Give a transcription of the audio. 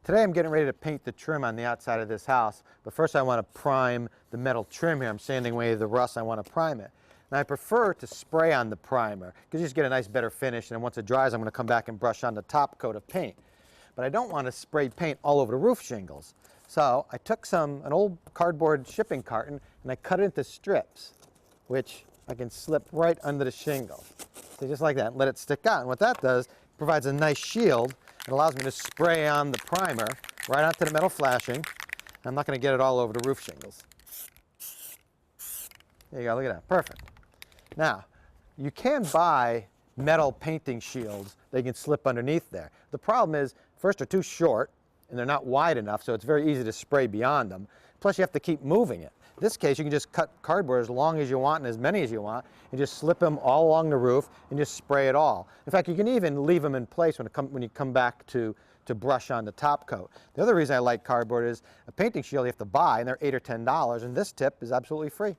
Today I'm getting ready to paint the trim on the outside of this house, but first I want to prime the metal trim here. I'm sanding away the rust, I want to prime it. And I prefer to spray on the primer because you just get a nice better finish, and then once it dries I'm going to come back and brush on the top coat of paint. But I don't want to spray paint all over the roof shingles. So I took an old cardboard shipping carton and I cut it into strips, which I can slip right under the shingle. So just like that, and let it stick out. And what that does, provides a nice shield. It allows me to spray on the primer right onto the metal flashing. I'm not going to get it all over the roof shingles. There you go, look at that, perfect. Now, you can buy metal painting shields that you can slip underneath there. The problem is, first, they're too short and they're not wide enough, so it's very easy to spray beyond them. Plus, you have to keep moving it. In this case, you can just cut cardboard as long as you want and as many as you want, and just slip them all along the roof and just spray it all. In fact, you can even leave them in place when you come back to brush on the top coat. The other reason I like cardboard is a painting shield you have to buy, and they're $8 or $10, and this tip is absolutely free.